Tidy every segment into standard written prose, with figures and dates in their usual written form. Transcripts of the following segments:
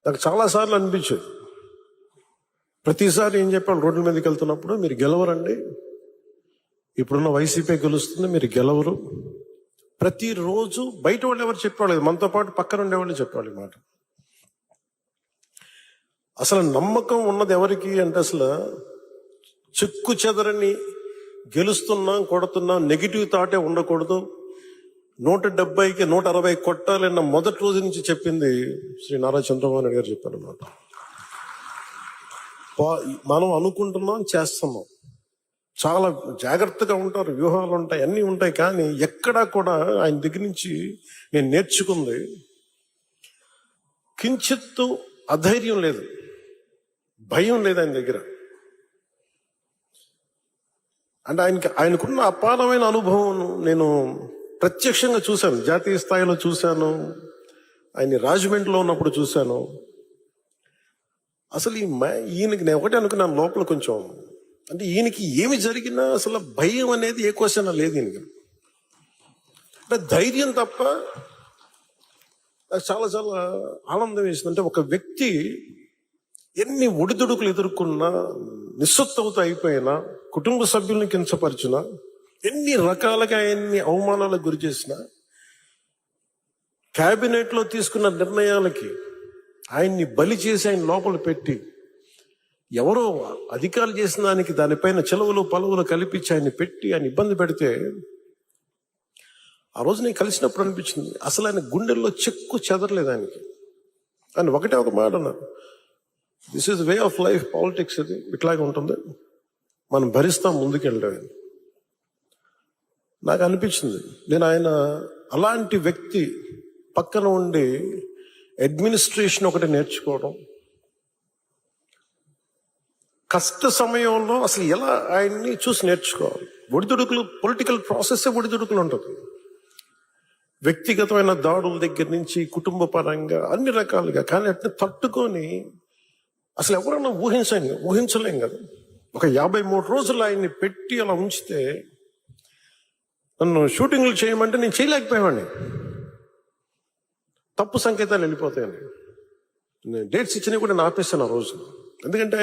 నాకు చాలాసార్లు అనిపించింది. ప్రతిసారి ఏం చెప్పాను, రోడ్ల మీదకి వెళ్తున్నప్పుడు మీరు గెలవరండి, ఇప్పుడున్న వైసీపీ గెలుస్తుంది, మీరు గెలవరు. ప్రతిరోజు బయట వాళ్ళు ఎవరు చెప్పేవాళ్ళు, మనతో పాటు పక్కన ఉండేవాళ్ళు చెప్పేవాళ్ళు మాట. అసలు నమ్మకం ఉన్నది ఎవరికి అంటే, అసలు చెక్కు చెదరని గెలుస్తున్నాం కొడుతున్నాం నెగిటివ్ థాటే ఉండకూడదు, 170కి 160 కొట్టాలన్న మొదటి రోజు నుంచి చెప్పింది శ్రీ నారా చంద్రబాబు నాయుడు గారు చెప్పారన్నమాట. మనం అనుకుంటున్నాం, చేస్తున్నాం, చాలా జాగ్రత్తగా ఉంటారు, వ్యూహాలు ఉంటాయి, అన్నీ ఉంటాయి. కానీ ఎక్కడా కూడా ఆయన దగ్గర నుంచి నేను నేర్చుకుంది కించిత్తు అధైర్యం లేదు, భయం లేదు ఆయన దగ్గర. అంటే ఆయనకున్న అపారమైన అనుభవం నేను ప్రత్యక్షంగా చూశాను, జాతీయ స్థాయిలో చూశాను, ఆయన రాజమండ్రిలో ఉన్నప్పుడు చూశాను. అసలు ఈయనకి నేను ఒకటే అనుకున్నాను లోపల కొంచెం, అంటే ఈయనకి ఏమి జరిగినా అసలు భయం అనేది ఏ క్వశ్చన్ లేదు ఈయనకి, అంటే ధైర్యం తప్ప. నాకు చాలా చాలా ఆనందం వేసింది. అంటే ఒక వ్యక్తి ఎన్ని ఒడిదుడుకులు ఎదుర్కొన్నా, నిస్సత్తువతో అయిపోయినా, కుటుంబ సభ్యుల్ని కించపరిచినా, ఎన్ని రకాలుగా ఎన్ని అవమానాలకు గురి చేసినా, క్యాబినెట్ లో తీసుకున్న నిర్ణయాలకి ఆయన్ని బలి చేసి ఆయన లోపల పెట్టి, ఎవరో అధికారులు చేసిన దానిపైన చెలవులు పలువులు కల్పించి ఆయన్ని పెట్టి ఆయన ఇబ్బంది పెడితే, ఆ రోజు నేను కలిసినప్పుడు అనిపించింది అసలు ఆయన గుండెల్లో చెక్కు చెదరలేదు ఆయనకి. ఆయన ఒకటే ఒక మాట అన్నారు, this is way of life, politics ఇది ఇట్లాగే ఉంటుంది, మనం భరిస్తాం ముందుకెళ్ళాడు. నాకు అనిపించింది నేను ఆయన అలాంటి వ్యక్తి పక్కన ఉండి అడ్మినిస్ట్రేషన్ ఒకటి నేర్చుకోవడం, కష్ట సమయంలో అసలు ఎలా ఆయన్ని చూసి నేర్చుకోవాలి. ఒడిదుడుకులు, పొలిటికల్ ప్రాసెస్ ఒడిదుడుకులు ఉంటుంది, వ్యక్తిగతమైన దాడుల దగ్గర నుంచి కుటుంబ పరంగా అన్ని రకాలుగా. కానీ అట్లా తట్టుకొని అసలు ఎవరన్నా ఊహించలేం కదా. ఒక 53 రోజులు ఆయన్ని పెట్టి అలా ఉంచితే, నన్ను షూటింగ్లు చేయమంటే నేను చేయలేకపోయావాడిని, తప్పు సంకేతాలు వెళ్ళిపోతాయని. నేను డేట్స్ ఇచ్చినవి కూడా నేను ఆపేస్తాను ఆ రోజు. ఎందుకంటే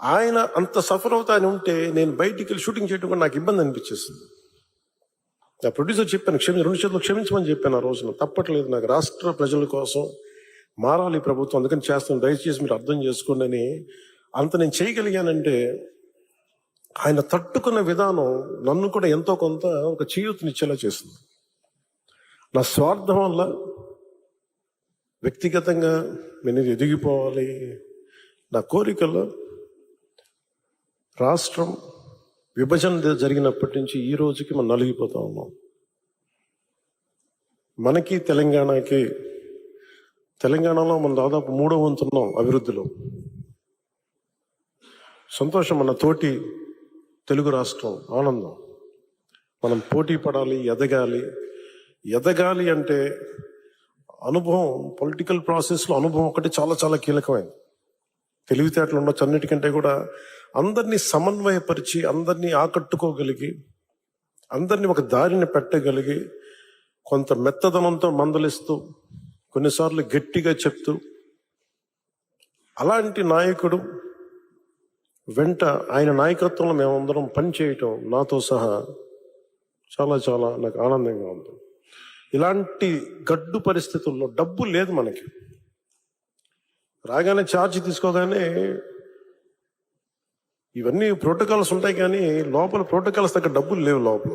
ఆయన అంత సఫర్ అవుతా అని ఉంటే నేను బయటికి వెళ్ళి షూటింగ్ చేయడం కూడా నాకు ఇబ్బంది అనిపించేస్తుంది. నా ప్రొడ్యూసర్ చెప్పాను, 2 చేతులు క్షమించమని చెప్పాను ఆ రోజున. తప్పట్లేదు, నాకు రాష్ట్ర ప్రజల కోసం మారాలి ప్రభుత్వం, అందుకని చేస్తాను, దయచేసి మీరు అర్థం చేసుకోండి అని. అంత నేను చేయగలిగానంటే ఆయన తట్టుకున్న విధానం నన్ను కూడా ఎంతో కొంత ఒక చేయూతనిచ్చేలా చేస్తుంది. నా స్వార్థం వల్ల వ్యక్తిగతంగా నేను ఎదిగిపోవాలి, నా కోరికలో రాష్ట్రం విభజన జరిగినప్పటి నుంచి ఈ రోజుకి మనం నలిగిపోతా ఉన్నాం. మనకి తెలంగాణలో మనం దాదాపు 3వ వంతున్నాం అభివృద్ధిలో. సంతోషం, మన తోటి తెలుగు రాష్ట్రం ఆనందం. మనం పోటీ పడాలి, ఎదగాలి అంటే అనుభవం, పొలిటికల్ ప్రాసెస్లో అనుభవం ఒకటి చాలా చాలా కీలకమైంది. తెలివితేటలు ఉండొచ్చు, అన్నిటికంటే కూడా అందరినీ సమన్వయపరిచి, అందరినీ ఆకట్టుకోగలిగి, అందరినీ ఒక దారిని పెట్టగలిగి, కొంత మెత్తదనంతో మందలిస్తూ, కొన్నిసార్లు గట్టిగా చెప్తూ, అలాంటి నాయకుడు వెంట ఆయన నాయకత్వంలో మేమందరం పనిచేయటం నాతో సహా చాలా చాలా నాకు ఆనందంగా ఉంది. ఇలాంటి గడ్డు పరిస్థితుల్లో డబ్బు లేదు మనకి. రాగానే ఛార్జ్ తీసుకోగానే ఇవన్నీ ప్రోటోకాల్స్ ఉంటాయి, కానీ లోపల ప్రోటోకాల్స్ దగ్గర డబ్బులు లేవు లోపల.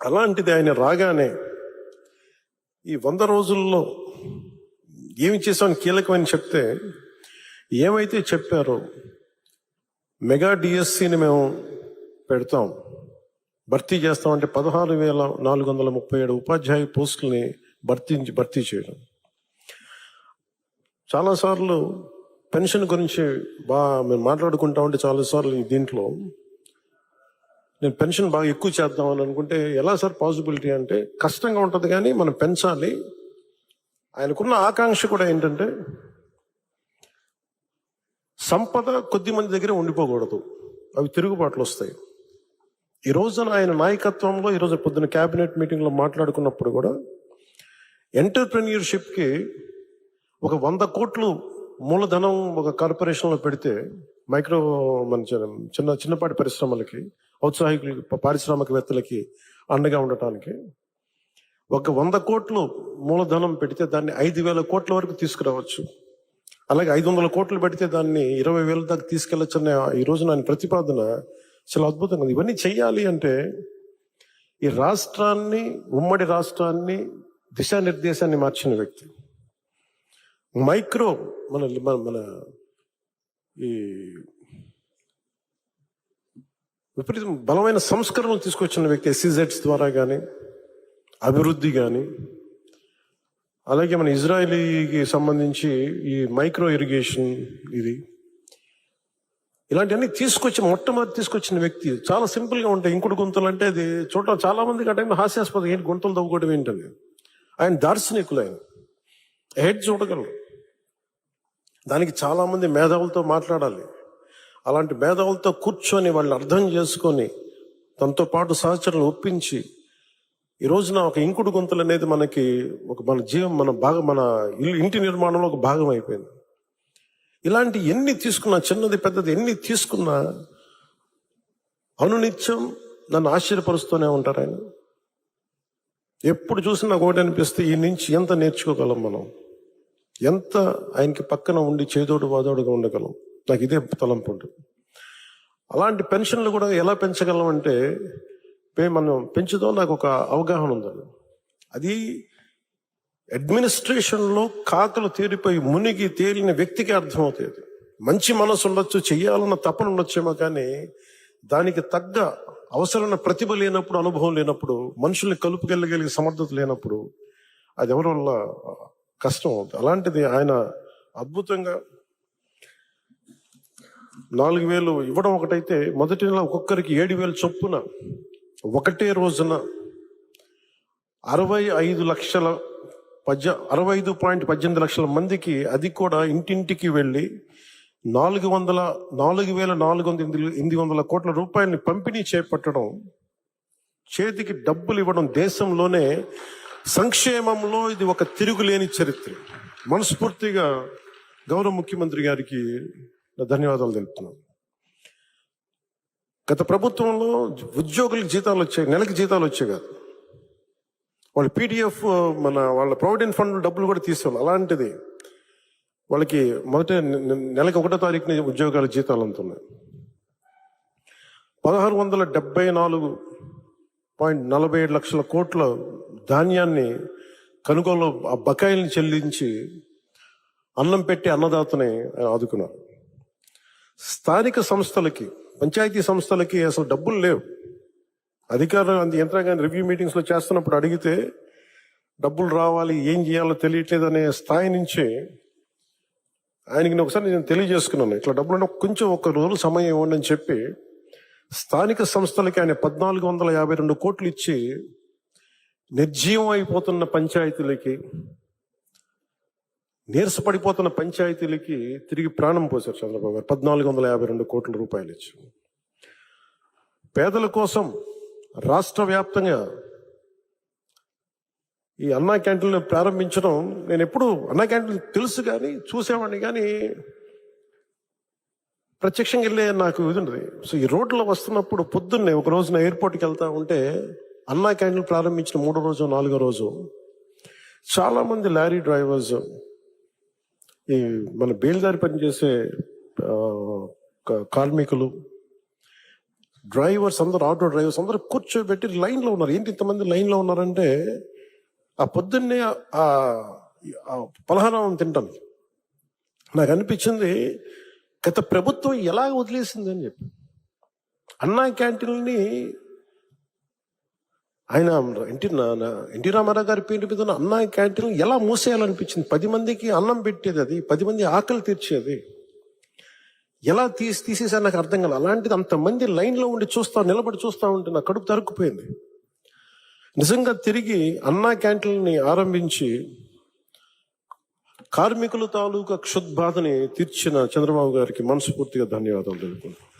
అలాంటిది ఆయన రాగానే ఈ 100 రోజుల్లో ఏమి చేసామని కీలకమని చెప్తే, ఏమైతే చెప్పారో మెగా డిఎస్సిని మేము పెడతాం, భర్తీ చేస్తామంటే 16,437 ఉపాధ్యాయ పోస్టుల్ని భర్తీ చేయడం. చాలాసార్లు పెన్షన్ గురించి మేము మాట్లాడుకుంటా ఉంటే చాలాసార్లు దీంట్లో నేను పెన్షన్ బాగా ఎక్కువ చేద్దామని అనుకుంటే, ఎలా సార్ పాసిబిలిటీ అంటే, కష్టంగా ఉంటుంది కానీ మనం పెంచాలి. ఆయనకున్న ఆకాంక్ష కూడా ఏంటంటే సంపద కొద్ది మంది దగ్గర ఉండిపోకూడదు, అవి తిరుగుబాట్లు వస్తాయి. ఈ రోజున ఆయన నాయకత్వంలో ఈరోజు పొద్దున క్యాబినెట్ మీటింగ్లో మాట్లాడుకున్నప్పుడు కూడా ఎంటర్ప్రెన్యూర్షిప్కి ఒక 100 కోట్లు మూలధనం ఒక కార్పొరేషన్లో పెడితే మైక్రో మన చిన్నపాటి పరిశ్రమలకి, ఔత్సాహికులకి, పారిశ్రామికవేత్తలకి అండగా ఉండటానికి ఒక 100 కోట్లు మూలధనం పెడితే దాన్ని 5,000 కోట్ల వరకు తీసుకురావచ్చు. అలాగే 500 కోట్లు పెడితే దాన్ని 20,000 దాకా తీసుకెళ్లొచ్చన్న ఈ రోజు నా ప్రతిపాదన చాలా అద్భుతంగా ఉంది. ఇవన్నీ చెయ్యాలి అంటే ఈ రాష్ట్రాన్ని, ఉమ్మడి రాష్ట్రాన్ని దిశానిర్దేశాన్ని మార్చిన వ్యక్తి, మైక్రో మన మన ఈ విపరీతం బలమైన సంస్కరణలు తీసుకొచ్చిన వ్యక్తి, SEZs ద్వారా కానీ, అభివృద్ధి కానీ, అలాగే మన ఇజ్రాయలీకి సంబంధించి ఈ మైక్రో ఇరిగేషన్, ఇలాంటివన్నీ మొట్టమొదటి తీసుకొచ్చిన వ్యక్తి. చాలా సింపుల్గా ఉంటాయి. ఇంకుడు గుంతలు అంటే అది చూడటం చాలా మందికి ఆ టైంలో హాస్యాస్పదం, ఏంటి గుంతలు తవ్వుకోవడం ఏంటని. ఆయన దార్శనికులు, ఆయన హెడ్ చూడగలరు. దానికి చాలా మంది మేధావులతో మాట్లాడాలి. అలాంటి మేధావులతో కూర్చొని వాళ్ళని అర్థం చేసుకొని తనతో పాటు సహచరులను ఒప్పించి ఈ రోజున ఒక ఇంకుడు గుంతలు అనేది మనకి మన ఇంటి నిర్మాణంలో ఒక భాగం అయిపోయింది. ఇలాంటి ఎన్ని తీసుకున్నా, చిన్నది పెద్దది ఎన్ని తీసుకున్నా అనునిత్యం నన్ను ఆశ్చర్యపరుస్తూనే ఉంటారు ఆయన. ఎప్పుడు చూసినా ఒకటి అనిపిస్తే ఈ నుంచి ఎంత నేర్చుకోగలం మనం, ఎంత ఆయనకి పక్కన ఉండి చేదోడు వాదోడుగా ఉండగలం. నాకు ఇదే తలంపు ఉంటుంది. అలాంటి పెన్షన్లు కూడా ఎలా పెంచగలం అంటే మనం పెంచుదో నాకు ఒక అవగాహన ఉందండి. అది అడ్మినిస్ట్రేషన్లో కాకలు తేలిపోయి మునిగి తేలిన వ్యక్తికి అర్థమవుతుంది. మంచి మనసు ఉండొచ్చు, చెయ్యాలన్న తపన ఉండొచ్చేమో, కానీ దానికి తగ్గ అవసరమైన ప్రతిభ లేనప్పుడు, అనుభవం లేనప్పుడు, మనుషుల్ని కలుపుకెళ్ళగలిగే సమర్థత లేనప్పుడు అది ఎవరి వల్ల కష్టం అవుతుంది. అలాంటిది ఆయన అద్భుతంగా 4,000 ఇవ్వడం ఒకటైతే, మొదటి నెల ఒక్కొక్కరికి 7,000 చొప్పున ఒకటే రోజున 65.18 లక్షల మందికి, అది కూడా ఇంటింటికి వెళ్ళి 4,400 కోట్ల రూపాయలని పంపిణీ చేపట్టడం, చేతికి డబ్బులు ఇవ్వడం, దేశంలోనే సంక్షేమంలో ఇది ఒక తిరుగులేని చరిత్ర. మనస్ఫూర్తిగా గౌరవ ముఖ్యమంత్రి గారికి ధన్యవాదాలు తెలుపుతున్నాను. గత ప్రభుత్వంలో ఉద్యోగులకు జీతాలు వచ్చాయి, నెలకి జీతాలు వచ్చాయి కాదు. వాళ్ళు PDF వాళ్ళ ప్రావిడెంట్ ఫండ్ డబ్బులు కూడా తీసేవాళ్ళు. అలాంటిది వాళ్ళకి నెలకి 1వ తారీఖున ఉద్యోగాల జీతాలు అందుతున్నాయి. 1,674.47 లక్షల కోట్ల ధాన్యాన్ని కొనుగోలు, ఆ బకాయిల్ని చెల్లించి అన్నం పెట్టి అన్నదాతని ఆదుకున్నారు. స్థానిక సంస్థలకి, పంచాయతీ సంస్థలకి అసలు డబ్బులు లేవు. అధికారులు యంత్రాంగాన్ని రివ్యూ మీటింగ్స్ లో చేస్తున్నప్పుడు అడిగితే డబ్బులు రావాలి, ఏం చేయాలో తెలియట్లేదు అనే స్థాయి నుంచి ఆయనకి ఒకసారి నేను తెలియజేసుకున్నాను, ఇట్లా డబ్బులు కొంచెం ఒక రోజు సమయం ఇవ్వండి అని చెప్పి స్థానిక సంస్థలకి ఆయన 1,452 కోట్లు ఇచ్చి నిర్జీవం అయిపోతున్న పంచాయతీలకి, నీరసపడిపోతున్న పంచాయతీలకి తిరిగి ప్రాణం పోశారు చంద్రబాబు గారు. 1,452 కోట్ల రూపాయలు ఇచ్చి పేదల కోసం రాష్ట్ర వ్యాప్తంగా ఈ అన్నా క్యాంటీన్లు ప్రారంభించడం. నేను ఎప్పుడు అన్నా క్యాంటీన్ తెలుసు కానీ, చూసేవాడిని కానీ ప్రత్యక్షంగా వెళ్ళే నాకు ఇది ఉండదు. సో ఈ రోడ్లో వస్తున్నప్పుడు పొద్దున్నే ఒక రోజున ఎయిర్పోర్ట్కి వెళ్తా ఉంటే అన్నా క్యాంటీన్ ప్రారంభించిన 3వ రోజు 4వ రోజు చాలా మంది లారీ డ్రైవర్స్, ఈ మన బేల్దారి పనిచేసే కార్మికులు, డ్రైవర్స్ అందరూ, ఆటో డ్రైవర్స్ అందరూ కూర్చోబెట్టి లైన్లో ఉన్నారు. ఏంటి ఇంతమంది లైన్లో ఉన్నారంటే ఆ పొద్దున్నే ఆ పలహారం తింటాను. నాకు అనిపించింది గత ప్రభుత్వం ఎలా వదిలేసింది అని చెప్పి. అన్నా క్యాంటీన్ని ఆయన ఎన్టీ రామారావు గారి పేరు మీద ఉన్న అన్నా క్యాంటీన్ ఎలా మూసేయాలనిపించింది. 10 మందికి అన్నం పెట్టేది, అది 10 మంది ఆకలి తీర్చేది, ఎలా తీసేసారు నాకు అర్థం కాదు. అలాంటిది అంతమంది లైన్లో ఉండి నిలబడి చూస్తా ఉంటే నా కడుపు తరుక్కుపోయింది. నిజంగా తిరిగి అన్నా క్యాంటీన్ని ఆరంభించి కార్మికుల తాలూకా క్షుద్బాధని తీర్చిన చంద్రబాబు గారికి మనస్ఫూర్తిగా ధన్యవాదాలు తెలుపుకుంటున్నాను.